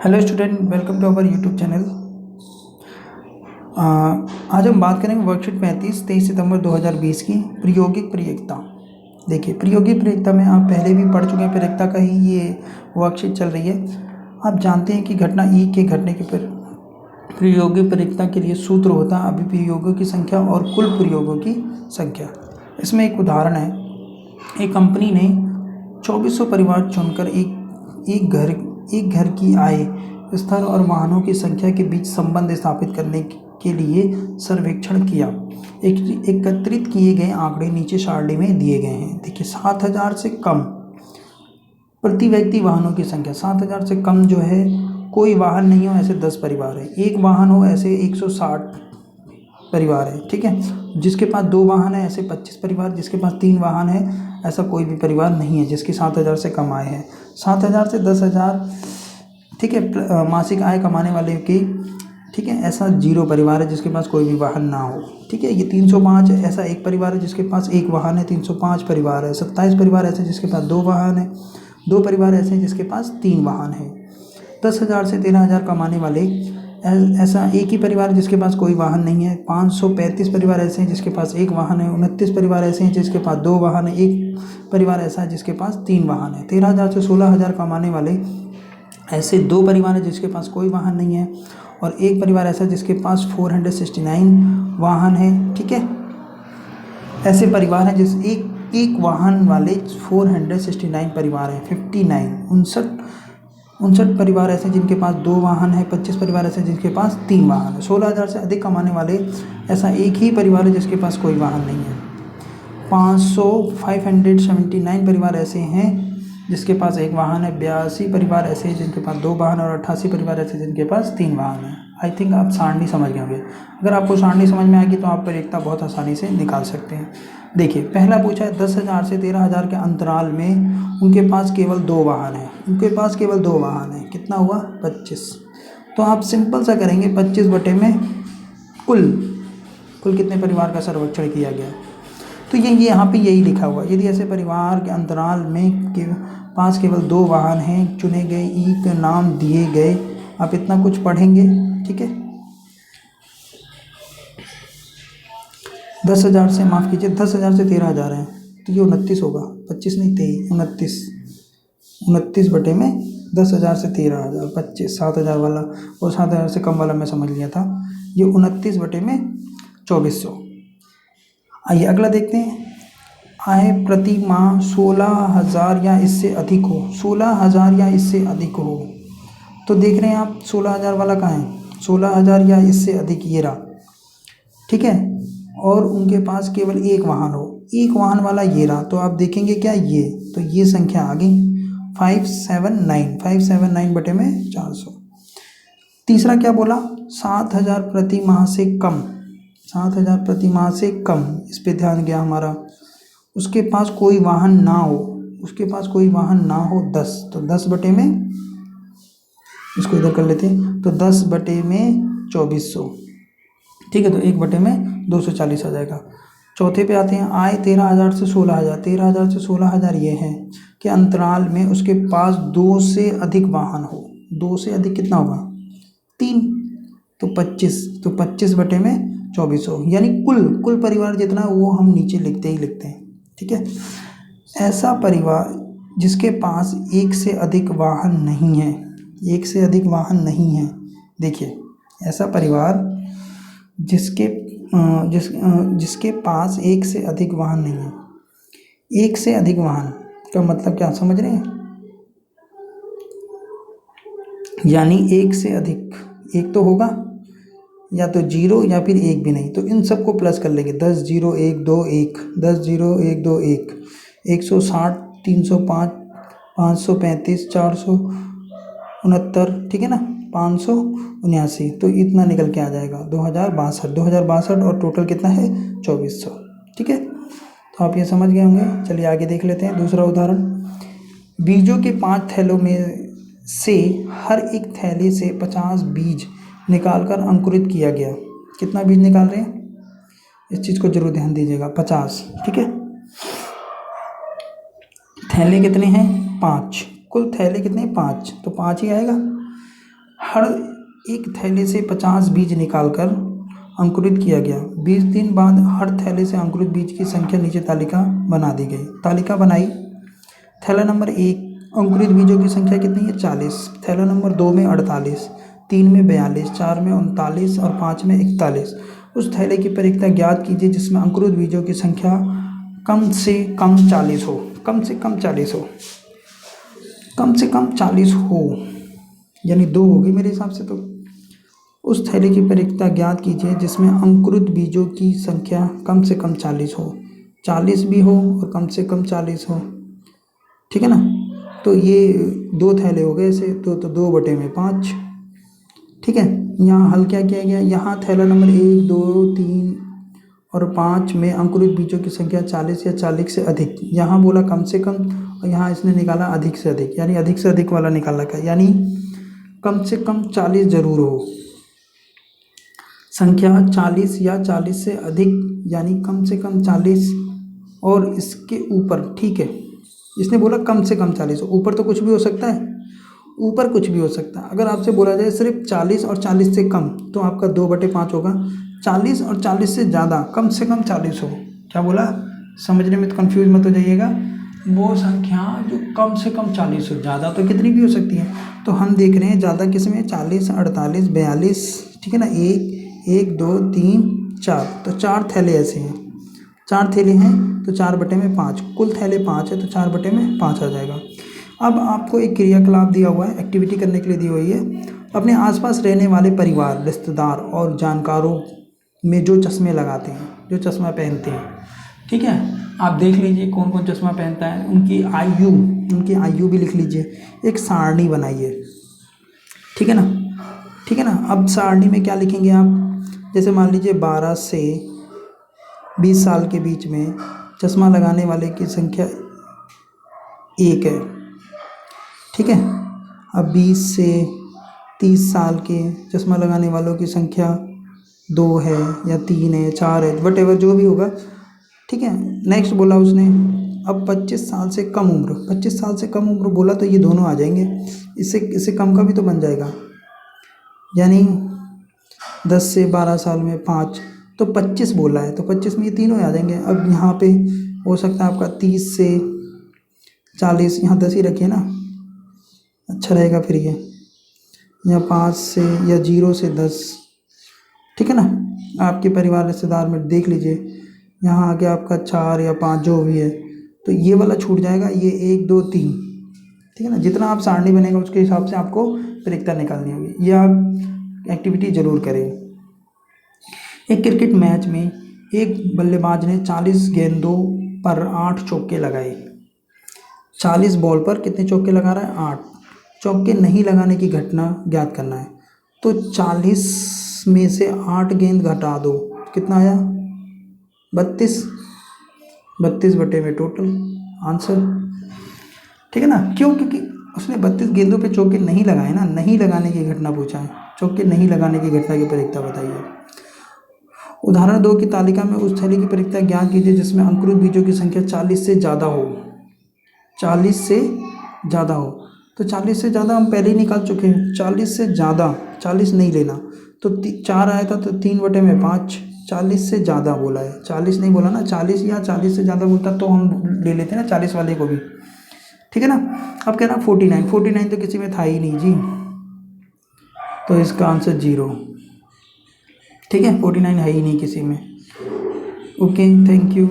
Hello student, welcome to our YouTube channel. आज हम बात करेंगे वर्कशीट 23 सितंबर 2020 की प्रायोगिक प्रयोक्ता। देखिए, प्रायोगिक प्रयोक्ता में आप पहले भी पढ़ चुके हैं। प्रयोक्ता का ही ये वर्कशीट चल रही है। आप जानते हैं कि घटना ई के घटने के प्रायोगिक प्रयोक्ता के लिए सूत्र होता है अभिप्रयोगों की संख्या और कुल प्रयोगों की संख्या। इसमें एक उदाहरण है, एक कंपनी ने 2400 परिवार चुनकर एक घर की आय स्तर और वाहनों की संख्या के बीच संबंध स्थापित करने के लिए सर्वेक्षण किया। एकत्रित किए गए आंकड़े नीचे सारणी में दिए गए हैं। देखिए, 7000 से कम प्रति व्यक्ति वाहनों की संख्या। 7000 से कम जो है, कोई वाहन नहीं हो ऐसे 10 परिवार है। एक वाहन हो ऐसे 160 परिवार है। ठीक है, जिसके पास 2 वाहन है ऐसे 25 परिवार। जिसके पास 3 वाहन है ऐसा कोई भी परिवार नहीं है जिसकी 7000 से कम आय है। 7000 से 10,000, ठीक है, मासिक आय कमाने वाले की, ठीक है, ऐसा 0 परिवार है जिसके पास कोई भी वाहन ना हो। ठीक है, ये 305 ऐसा एक परिवार है जिसके पास 1 वाहन है। 305 परिवार है। 27 परिवार ऐसे जिसके पास 2 वाहन है। 2 परिवार ऐसे जिसके पास 3 वाहन है। 10,000 से 13,000 कमाने वाले ऐसा एक ही परिवार है जिसके पास कोई वाहन नहीं है। 535 परिवार ऐसे हैं जिसके पास 1 वाहन है। 29 परिवार ऐसे हैं जिसके पास 2 वाहन है। 1 परिवार ऐसा है जिसके पास 3 वाहन है। 13,000 से 16,000 कमाने वाले ऐसे 2 परिवार है जिसके पास कोई वाहन नहीं है, और 1 परिवार ऐसा जिसके पास 469 वाहन है। ठीक है, ऐसे परिवार हैं जिस एक वाहन वाले 469 परिवार हैं। 59 परिवार ऐसे जिनके पास 2 वाहन है। 25 परिवार ऐसे जिनके पास 3 वाहन है। 16,000 से अधिक कमाने वाले ऐसा एक ही परिवार है जिसके पास कोई वाहन नहीं है। 579 परिवार ऐसे हैं जिसके पास 1 वाहन है। 82 परिवार ऐसे हैं जिनके पास 2 वाहन है, और 88 परिवार ऐसे जिनके पास 3 वाहन है। आई थिंक आप सारणी समझ गए होंगे। अगर आपको सारणी समझ में आएगी तो आप प्रयोक्ता बहुत आसानी से निकाल सकते हैं। देखिए, पहला पूछा है 10,000 से 13,000 के अंतराल में उनके पास केवल 2 वाहन है। उनके पास केवल 2 वाहन है। कितना हुआ? 25। तो आप सिंपल सा करेंगे, 25 बटे में कुल कितने परिवार का सर्वेक्षण किया गया। तो ये यहाँ पे यही लिखा हुआ, यदि ऐसे परिवार के अंतराल में पास केवल 2 वाहन हैं, चुने गए ई के नाम दिए गए। आप इतना कुछ पढ़ेंगे। ठीक है, 10,000 से, माफ़ कीजिए, 10,000 से 13,000 है तो ये 29 होगा। 25 नहीं, 23, 29 बटे में 10,000 से 13,000, 25, 7,000 वाला और 7,000 से कम वाला मैं समझ लिया था। ये 29 बटे में 2400। आइए अगला देखते हैं। आय प्रति माह 16,000 या इससे अधिक हो। 16,000 या इससे अधिक हो, तो देख रहे हैं आप 16,000 वाला कहाँ है? 16,000 या इससे अधिक, ये रहा। ठीक है, और उनके पास केवल 1 वाहन हो। 1 वाहन वाला ये रहा। तो आप देखेंगे क्या, ये, तो ये संख्या आ गई 579 बटे में 400। तीसरा क्या बोला? 7,000 प्रति माह से कम। 7,000 प्रति माह से कम, इस पे ध्यान गया हमारा। उसके पास कोई वाहन ना हो। उसके पास कोई वाहन ना हो 10, तो 10 बटे में, इसको इधर कर लेते हैं, तो 10 बटे में 2400। ठीक है, तो 1 बटे में 240 आ जाएगा। चौथे पे आते हैं। आय 13,000 से 16,000। 13,000 से 16,000 ये है कि अंतराल में उसके पास 2 से अधिक वाहन हो। 2 से अधिक कितना होगा? 3, तो 25, तो 25 बटे में 2400, यानी कुल परिवार जितना वो हम नीचे लिखते हैं। ठीक है, ऐसा परिवार जिसके पास 1 से अधिक वाहन नहीं है। 1 से अधिक वाहन नहीं है। देखिए, ऐसा परिवार जिसके पास 1 से अधिक वाहन नहीं है। 1 से अधिक वाहन का मतलब क्या समझ रहे हैं? यानी 1 से अधिक, एक तो होगा या तो 0 या फिर 1 भी नहीं, तो इन सबको प्लस कर लेंगे। 10 0 1 2 1, 10 0 1 2 1, 160, 305, 535, 469, ठीक है ना, 579, तो इतना निकल के आ जाएगा 2062 और टोटल कितना है? 2400। ठीक है, तो आप ये समझ गए होंगे। चलिए आगे देख लेते हैं दूसरा उदाहरण। बीजों के 5 थैलों में से हर एक थैले से 50 बीज निकालकर अंकुरित किया गया। कितना बीज निकाल रहे हैं? इस चीज़ को जरूर ध्यान दीजिएगा, 50। ठीक है, थैले कितने हैं? 5। कुल थैले कितने हैं? 5, तो 5 ही आएगा। हर एक थैले से 50 बीज निकालकर अंकुरित किया गया। 20 दिन बाद हर थैले से अंकुरित बीज की संख्या नीचे तालिका बना दी गई। तालिका बनाई। थैला नंबर 1 अंकुरित बीजों की संख्या कितनी है? 40। थैला नंबर 2 में 48, 3 में 42, 4 में 39 और 5 में 41। उस थैले की परिक्ता ज्ञात कीजिए जिसमें अंकुरित बीजों की संख्या कम से कम 40 हो। कम से कम 40 हो। कम से कम 40 हो, यानी 2 होगी मेरे हिसाब से। तो उस थैले की परिक्ता ज्ञात कीजिए जिसमें अंकुरित बीजों की संख्या कम से कम 40 हो। 40 भी हो और कम से कम 40 हो, ठीक है ना। तो ये 2 थैले हो गए ऐसे, तो 2/5, ठीक है। यहाँ हल क्या किया गया? यहाँ थैला नंबर 1, 2, 3 और 5 में अंकुरित बीजों की संख्या 40 या 40 से अधिक। यहाँ बोला कम से कम और यहाँ इसने निकाला अधिक से अधिक, यानी अधिक से अधिक वाला निकाल रखा है, यानी कम से कम 40 जरूर हो। संख्या 40 या 40 से अधिक, यानी कम से कम 40 और इसके ऊपर, ठीक है। इसने बोला कम से कम 40 हो, ऊपर तो कुछ भी हो सकता है, ऊपर कुछ भी हो सकता है। अगर आपसे बोला जाए सिर्फ 40 और 40 से कम, तो आपका 2/5 होगा। 40 और 40 से ज़्यादा, कम से कम 40 हो। क्या बोला? समझने में तो कन्फ्यूज मत हो जाइएगा। वो संख्या जो कम से कम 40 हो, ज़्यादा तो कितनी भी हो सकती है। तो हम देख रहे हैं ज़्यादा किस में? 40, 48, 42, ठीक है ना। 1, 2, 3, 4, तो 4 थैले ऐसे हैं। 4 थैले हैं तो 4/5, कुल थैले 5 है तो 4/5 आ जाएगा। अब आपको एक क्रियाकलाप दिया हुआ है, एक्टिविटी करने के लिए दी हुई है। अपने आसपास रहने वाले परिवार, रिश्तेदार और जानकारों में जो चश्मे लगाते हैं, जो चश्मा पहनते हैं, ठीक है, आप देख लीजिए कौन कौन चश्मा पहनता है, उनकी आयु भी लिख लीजिए। एक सारणी बनाइए, ठीक है ना, ठीक है ना। अब सारणी में क्या लिखेंगे आप? जैसे मान लीजिए 12 से 20 साल के बीच में चश्मा लगाने वाले की संख्या 1 है, ठीक है। अब 20 से 30 साल के चश्मा लगाने वालों की संख्या 2 है या 3 है, 4 है, वटेवर जो भी होगा, ठीक है। नेक्स्ट बोला उसने अब 25 साल से कम उम्र, 25 साल से कम उम्र बोला तो ये दोनों आ जाएंगे। इससे कम का भी तो बन जाएगा, यानी 10 से 12 साल में 5, तो 25 बोला है तो 25 में ये तीनों आ जाएंगे। अब यहाँ पे हो सकता है आपका 30 से 40, यहाँ 10 ही रखिए ना, अच्छा रहेगा फिर ये, या 5 से या 0 से 10, ठीक है ना। आपके परिवार रिश्तेदार में देख लीजिए, यहाँ आगे आपका 4 या 5 जो भी है, तो ये वाला छूट जाएगा, ये 1, 2, 3, ठीक है ना। जितना आप सारणी बनेगा उसके हिसाब से आपको परिक्ता निकालनी होगी। ये आप एक्टिविटी ज़रूर करें। एक क्रिकेट मैच में एक बल्लेबाज ने 40 गेंदों पर 8 चौके लगाए। 40 बॉल पर कितने चौके लगा रहा है? 8 चौके नहीं लगाने की घटना ज्ञात करना है। तो 40 में से 8 गेंद घटा दो, कितना आया? 32, 32 बटे में टोटल आंसर, ठीक है ना। क्यों? क्योंकि उसने 32 गेंदों पे चौके नहीं लगाए ना, नहीं लगाने की घटना पूछा है, चौके नहीं लगाने की घटना की परिक्ता बताइए। उदाहरण 2 की तालिका में उस थैली की परिक्ता ज्ञात कीजिए जिसमें अंकुरित बीजों की संख्या 40 से ज़्यादा हो। 40 से ज़्यादा हो, तो 40 से ज़्यादा हम पहले ही निकाल चुके हैं। 40 से ज़्यादा, 40 नहीं लेना, तो 4 आया था तो 3/5, 40 से ज़्यादा बोला है, 40 नहीं बोला ना। 40 या 40 से ज़्यादा बोलता तो हम ले लेते ना 40 वाले को भी, ठीक है ना। अब कह रहा 49 तो किसी में था ही नहीं जी, तो इसका आंसर 0, ठीक है। 49 है ही नहीं किसी में। Okay, thank you.